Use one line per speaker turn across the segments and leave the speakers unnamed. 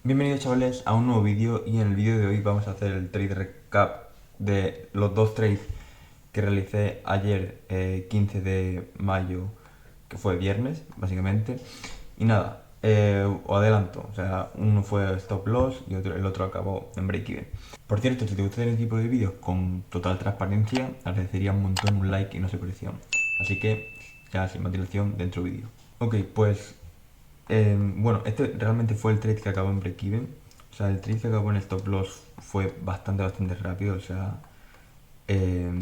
Bienvenidos chavales a un nuevo vídeo y en el vídeo de hoy vamos a hacer el trade recap de los dos trades que realicé ayer 15 de mayo, que fue viernes básicamente. Y nada, os adelanto, o sea, uno fue stop loss y el otro acabó en break even. Por cierto, si te gusta este tipo de vídeos con total transparencia, agradecería un montón un like y no suscripción. Así que ya sin más dilación, dentro vídeo. Ok, pues bueno, este realmente fue el trade que acabó en break-even. O sea, el trade que acabó en stop loss fue bastante rápido. O sea, eh,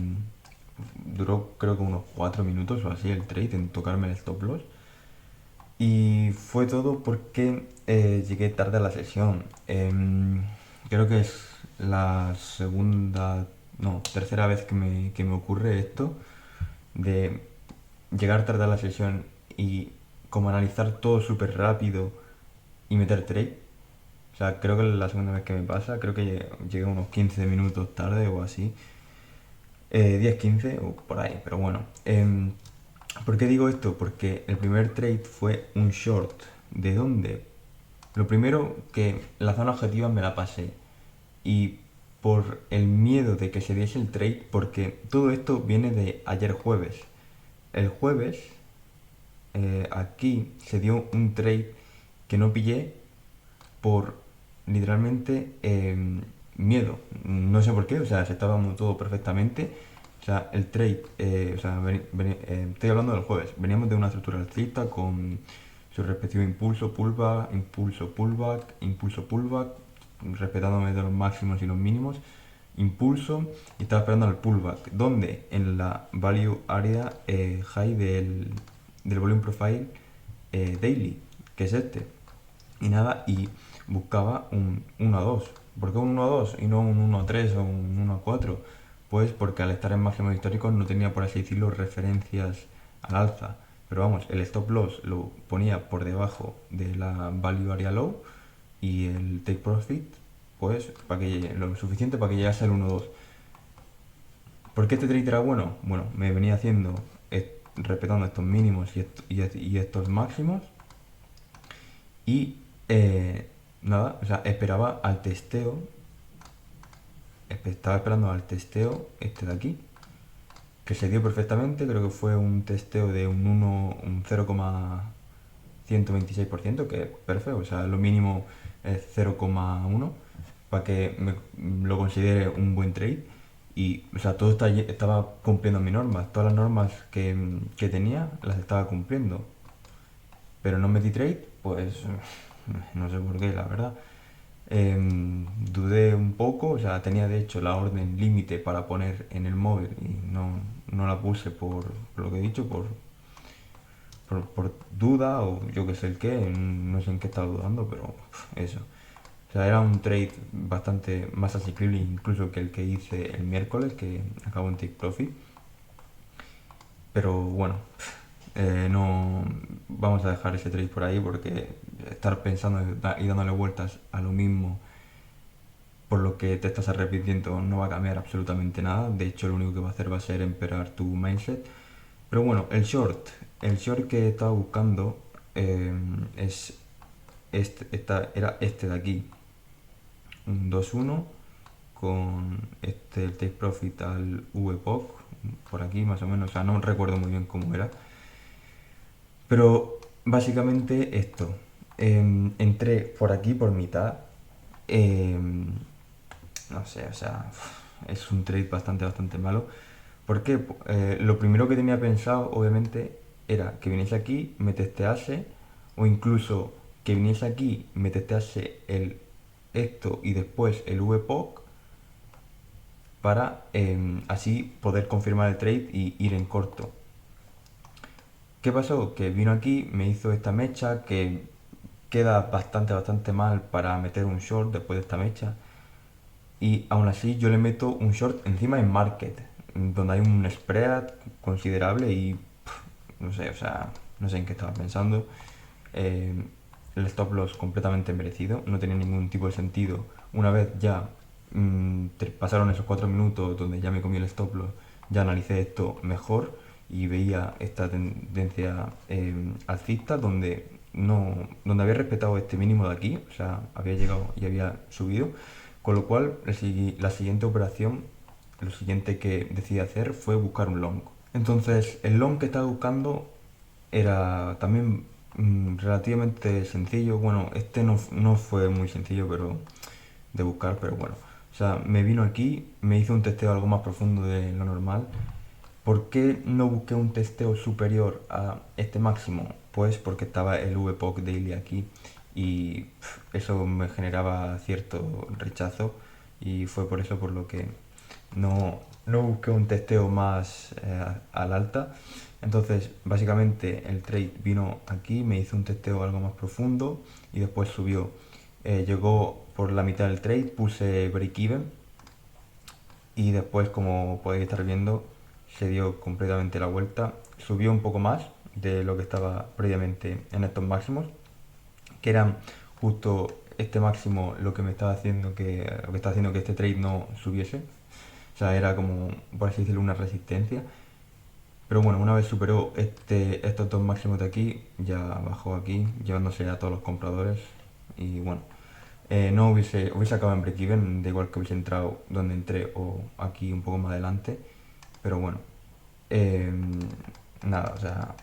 duró creo que unos 4 minutos o así el trade en tocarme el stop loss. Y fue todo porque llegué tarde a la sesión. Creo que es la segunda, no, tercera vez que me ocurre esto de llegar tarde a la sesión y como analizar todo súper rápido y meter trade. O sea, creo que es la segunda vez que me pasa, creo que llegué unos 15 minutos tarde o así. 10-15 o por ahí, pero bueno. ¿Por qué digo esto? Porque el primer trade fue un short. ¿De dónde? Lo primero que la zona objetiva me la pasé. Y por el miedo de que se diese el trade, porque todo esto viene de ayer jueves. El jueves aquí se dio un trade que no pillé por literalmente miedo. No sé por qué, o sea, se estaba dando todo perfectamente. O sea, el trade, o sea, estoy hablando del jueves. Veníamos de una estructura alcista con su respectivo impulso, pullback, impulso, pullback, impulso, pullback, respetándome de los máximos y los mínimos. Impulso y estaba esperando al pullback, donde en la value area high del volume profile daily, que es este. Y nada, y buscaba un 1 a 2. ¿Por qué un 1 a 2 y no un 1 a 3 o un 1 a 4? Pues porque al estar en máximos históricos no tenía, por así decirlo, referencias al alza. Pero vamos, el stop loss lo ponía por debajo de la value area low y el take profit, pues para que lo suficiente para que llegase al 1 a 2. ¿Por qué este trade era bueno? Bueno, me venía haciendo, respetando estos mínimos y estos máximos. Y nada, o sea, esperaba al testeo. Estaba esperando al testeo este de aquí, que se dio perfectamente. Creo que fue un testeo de un 0,126%, que es perfecto. O sea, lo mínimo es 0,1 para que lo considere un buen trade. Y, o sea, todo estaba cumpliendo mis normas. Todas las normas que tenía las estaba cumpliendo. Pero no metí trade, pues no sé por qué, la verdad. Dudé un poco, o sea, tenía de hecho la orden límite para poner en el móvil y no la puse por lo que he dicho, por duda o yo que sé el qué, no sé en qué estaba dudando, pero eso. O sea, era un trade bastante más asequible incluso que el que hice el miércoles, que acabó en take profit. Pero bueno, no vamos a dejar ese trade por ahí porque estar pensando y dándole vueltas a lo mismo por lo que te estás arrepintiendo no va a cambiar absolutamente nada. De hecho, lo único que va a hacer va a ser empeorar tu mindset. Pero bueno, el short que estaba buscando es era este de aquí, un 2-1 con el take profit al VPOC, por aquí más o menos, o sea, no recuerdo muy bien cómo era. Pero básicamente esto, entré por aquí por mitad, em, no sé, o sea, es un trade bastante malo. Porque lo primero que tenía pensado, obviamente, era que viniese aquí, me testease, o incluso que viniese aquí, me testease esto y después el VPOC para así poder confirmar el trade y ir en corto. ¿Qué pasó? Que vino aquí, me hizo esta mecha que queda bastante mal para meter un short después de esta mecha. Y aún así yo le meto un short encima en market, donde hay un spread considerable y no sé, o sea, no sé en qué estaba pensando. Eh, el stop loss completamente merecido, no tenía ningún tipo de sentido. Una vez ya pasaron esos 4 minutos donde ya me comí el stop loss, ya analicé esto mejor y veía esta tendencia alcista donde donde había respetado este mínimo de aquí, o sea, había llegado y había subido, con lo cual la siguiente operación, lo siguiente que decidí hacer fue buscar un long. Entonces, el long que estaba buscando era también relativamente sencillo. Bueno, este no fue muy sencillo pero de buscar, pero bueno. O sea, me vino aquí, me hizo un testeo algo más profundo de lo normal. ¿Por qué no busqué un testeo superior a este máximo? Pues porque estaba el VPOC Daily aquí y eso me generaba cierto rechazo y fue por eso por lo que no busqué un testeo más al alta. Entonces, básicamente el trade vino aquí, me hizo un testeo algo más profundo y después subió. Llegó por la mitad del trade, puse break even y después, como podéis estar viendo, se dio completamente la vuelta. Subió un poco más de lo que estaba previamente en estos máximos, que eran justo este máximo lo que me estaba haciendo lo que está haciendo que este trade no subiese. O sea, era como, por así decirlo, una resistencia. Pero bueno, una vez superó estos dos máximos de aquí, ya bajó aquí, llevándose a todos los compradores. Y bueno, no hubiese acabado en break-even, da igual que hubiese entrado donde entré o aquí un poco más adelante. Pero bueno, eh, nada, o sea,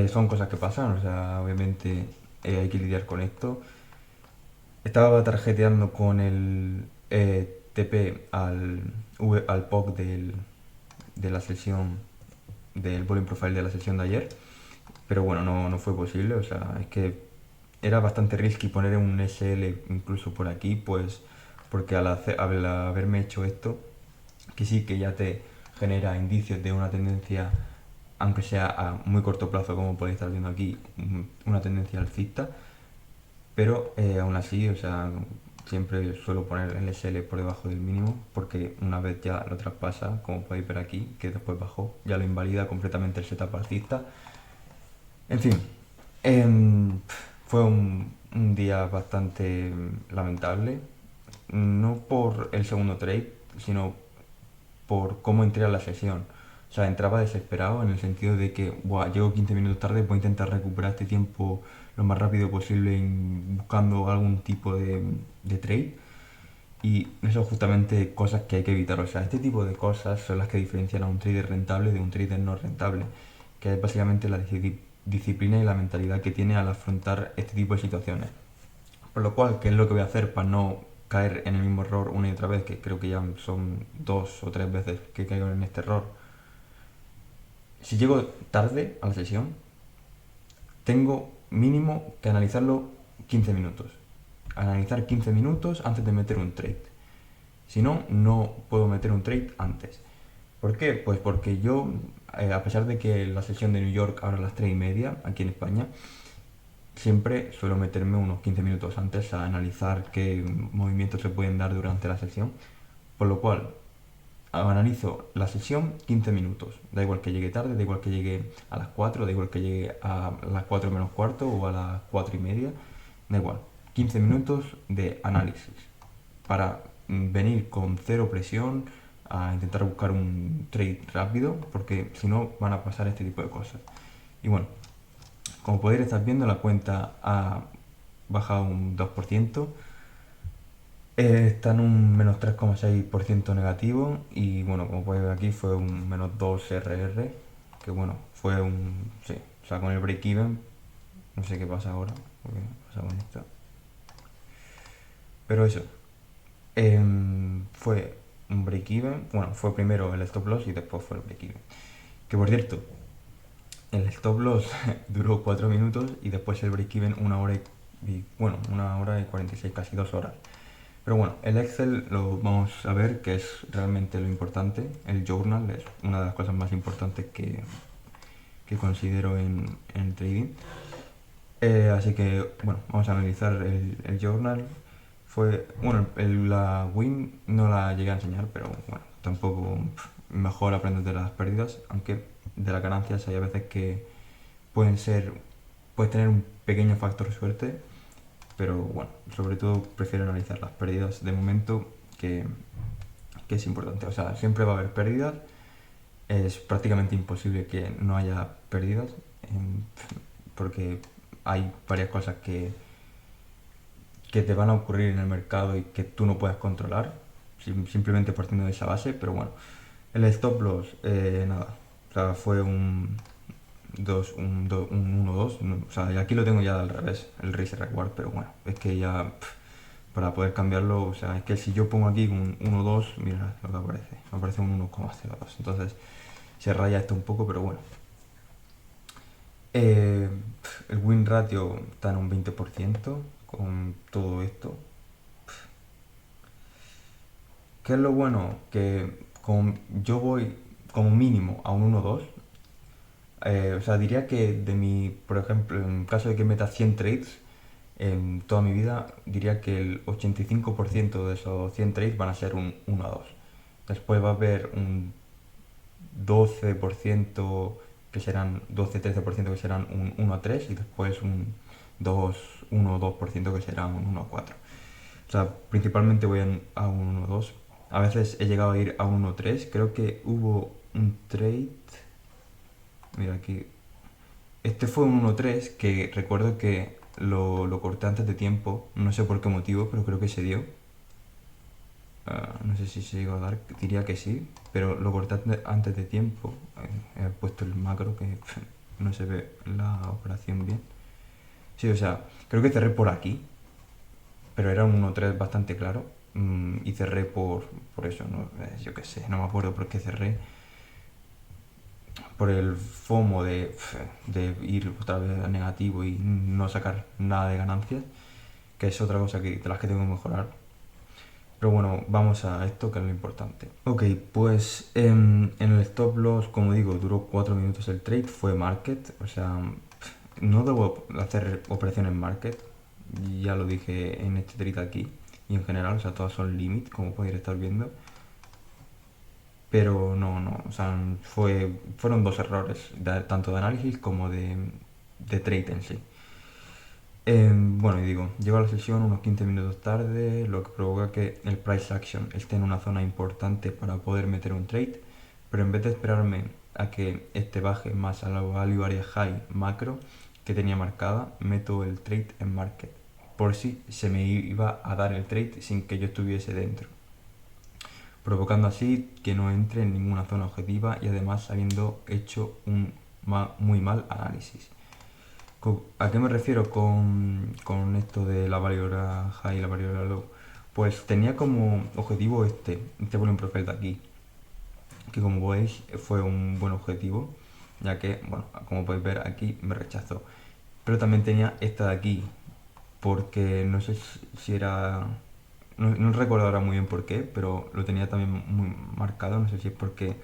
son cosas que pasan, o sea, obviamente hay que lidiar con esto. Estaba tarjeteando con el TP al POC de la sesión, del volume profile de la sesión de ayer, pero bueno, no fue posible, o sea, es que era bastante risky poner un SL incluso por aquí, pues porque al haberme hecho esto, que sí que ya te genera indicios de una tendencia, aunque sea a muy corto plazo, como podéis estar viendo aquí, una tendencia alcista, pero aún así, o sea, siempre suelo poner el SL por debajo del mínimo porque una vez ya lo traspasa, como podéis ver aquí, que después bajó, ya lo invalida completamente el setup alcista. En fin, fue un día bastante lamentable, no por el segundo trade, sino por cómo entré a la sesión. O sea, entraba desesperado en el sentido de que, buah, llego 15 minutos tarde, voy a intentar recuperar este tiempo lo más rápido posible buscando algún tipo de trade. Y eso es justamente cosas que hay que evitar. O sea, este tipo de cosas son las que diferencian a un trader rentable de un trader no rentable, que es básicamente la disciplina y la mentalidad que tiene al afrontar este tipo de situaciones. Por lo cual, ¿qué es lo que voy a hacer para no caer en el mismo error una y otra vez? Que creo que ya son 2 o 3 veces que caigo en este error. Si llego tarde a la sesión, tengo mínimo que analizarlo 15 minutos. Analizar 15 minutos antes de meter un trade. Si no, no puedo meter un trade antes. ¿Por qué? Pues porque yo, a pesar de que la sesión de New York ahora a las 3:30, aquí en España, siempre suelo meterme unos 15 minutos antes a analizar qué movimientos se pueden dar durante la sesión. Por lo cual, analizo la sesión 15 minutos. Da igual que llegue tarde, da igual que llegue a las 4, da igual que llegue a las 4 menos cuarto o a las 4:30. Da igual. 15 minutos de análisis para venir con cero presión a intentar buscar un trade rápido, porque si no van a pasar este tipo de cosas. Y bueno, como podéis estar viendo, la cuenta ha bajado un 2%. Está en un menos 3,6% negativo y bueno, como podéis ver aquí fue un menos 2 RR, que bueno, fue un... sí, o sea, con el break-even, no sé qué pasa ahora, porque pasa con esto. Pero eso, fue un break-even, bueno, fue primero el stop loss y después fue el break-even. Que por cierto, el stop loss duró 4 minutos y después el break-even 1 hora y 46, casi 2 horas. Pero bueno, el Excel lo vamos a ver, que es realmente lo importante. El journal es una de las cosas más importantes que considero en trading. Así que, bueno, vamos a analizar el journal. Bueno, la win no la llegué a enseñar, pero bueno, tampoco mejor aprender de las pérdidas, aunque de las ganancias hay a veces que puedes tener un pequeño factor suerte, pero bueno, sobre todo prefiero analizar las pérdidas de momento, que es importante. O sea, siempre va a haber pérdidas, es prácticamente imposible que no haya pérdidas, porque hay varias cosas que te van a ocurrir en el mercado y que tú no puedes controlar, simplemente partiendo de esa base, pero bueno, el stop loss, nada, o sea, fue un 1-2, o sea, y aquí lo tengo ya al revés, el Risk Reward, pero bueno, es que ya para poder cambiarlo, o sea, es que si yo pongo aquí un 1-2, mira lo que aparece, me aparece un 1,02, entonces se raya esto un poco, pero bueno. Eh, el win ratio está en un 20% con todo esto. ¿Qué es lo bueno? Que yo voy como mínimo a un 1-2. O sea, diría que por ejemplo, en caso de que meta 100 trades en toda mi vida, diría que el 85% de esos 100 trades van a ser un 1-2. Después va a haber un 12% que serán 12-13% que serán un 1-3 y después un 1 o 2% que serán un 1-4. O sea, principalmente voy a un 1-2. A veces he llegado a ir a un 1-3. Creo que hubo un trade. Mira aquí. Este fue un 1-3 que recuerdo que lo corté antes de tiempo. No sé por qué motivo, pero creo que se dio. No sé si se llegó a dar, diría que sí, pero lo corté antes de tiempo. He puesto el macro que no se ve la operación bien. Sí, o sea, creo que cerré por aquí, pero era un 1-3 bastante claro. Y cerré por eso, ¿no? Yo qué sé, no me acuerdo por qué cerré. Por el FOMO de ir otra vez a negativo y no sacar nada de ganancias, que es otra cosa de las que tengo que mejorar. Pero bueno, vamos a esto que es lo importante. Ok, pues en el stop loss, como digo, duró 4 minutos el trade, fue market, o sea, no debo hacer operaciones market, ya lo dije en este trade aquí y en general, o sea, todas son limit, como podéis estar viendo. Pero no, o sea, fueron dos errores, tanto de análisis como de trade en sí. Bueno, y digo, llego a la sesión unos 15 minutos tarde, lo que provoca que el price action esté en una zona importante para poder meter un trade, pero en vez de esperarme a que este baje más a la value area high macro que tenía marcada, meto el trade en market, por si se me iba a dar el trade sin que yo estuviese dentro, provocando así que no entre en ninguna zona objetiva y además habiendo hecho un muy mal análisis. ¿A qué me refiero con esto de la variable high y la variable low? Pues tenía como objetivo este volumen profile de aquí, que como veis fue un buen objetivo, ya que, bueno, como podéis ver aquí me rechazó. Pero también tenía esta de aquí, porque no sé si era... No recuerdo ahora muy bien por qué, pero lo tenía también muy marcado, no sé si es porque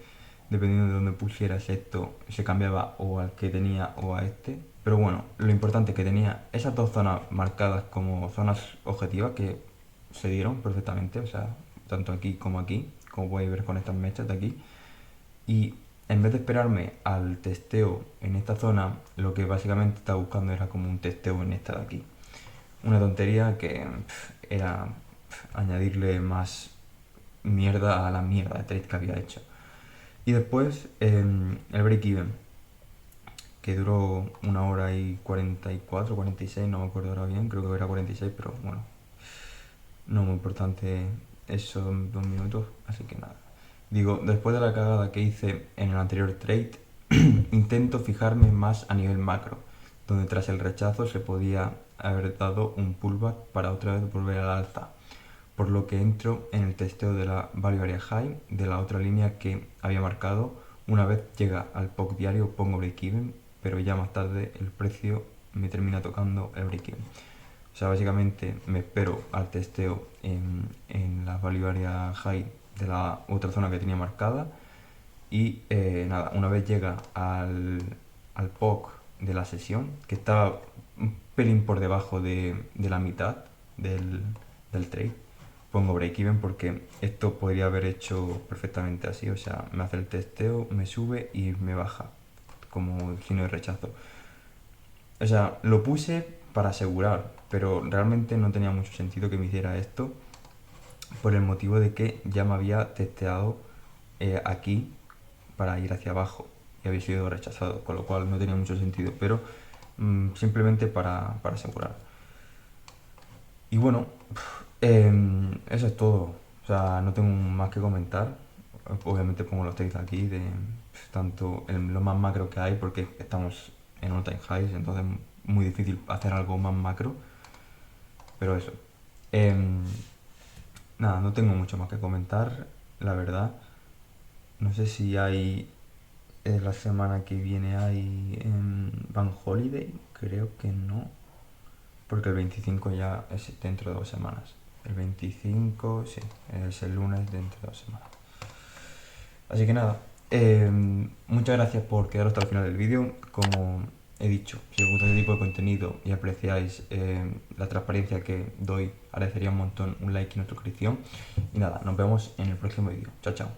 dependiendo de dónde pusieras esto, se cambiaba o al que tenía o a este. Pero bueno, lo importante es que tenía esas dos zonas marcadas como zonas objetivas que se dieron perfectamente, o sea, tanto aquí, como podéis ver con estas mechas de aquí. Y en vez de esperarme al testeo en esta zona, lo que básicamente estaba buscando era como un testeo en esta de aquí. Una tontería que era añadirle más mierda a la mierda de trade que había hecho. Y después el break-even, que duró 1 hora y 44, 46, no me acuerdo ahora bien, creo que era 46, pero bueno, no muy importante esos 2 minutos, así que nada. Digo, después de la cagada que hice en el anterior trade, intento fijarme más a nivel macro, donde tras el rechazo se podía haber dado un pullback para otra vez volver al alza, por lo que entro en el testeo de la value area high de la otra línea que había marcado. Una vez llega al POC diario pongo break even, pero ya más tarde el precio me termina tocando el break even. O sea, básicamente me espero al testeo en la value area high de la otra zona que tenía marcada y nada, una vez llega al POC de la sesión, que estaba un pelín por debajo de la mitad del trade, pongo break even porque esto podría haber hecho perfectamente así, o sea, me hace el testeo, me sube y me baja, como signo de rechazo. O sea, lo puse para asegurar, pero realmente no tenía mucho sentido que me hiciera esto por el motivo de que ya me había testeado aquí para ir hacia abajo y habéis sido rechazados, con lo cual no tenía mucho sentido, pero simplemente para asegurar. Y bueno, eso es todo. O sea, no tengo más que comentar. Obviamente pongo los takes aquí de tanto lo más macro que hay porque estamos en all time highs, entonces es muy difícil hacer algo más macro. Pero eso. Em, Nada, no tengo mucho más que comentar, la verdad. No sé si hay la semana que viene hay Bank Holiday, creo que no, porque el 25 ya es dentro de 2 semanas. El 25, sí, es el lunes dentro de 2 semanas. Así que nada, muchas gracias por quedaros hasta el final del vídeo. Como he dicho, si os gusta este tipo de contenido y apreciáis la transparencia que doy, agradecería un montón un like y una suscripción. Y nada, nos vemos en el próximo vídeo. Chao, chao.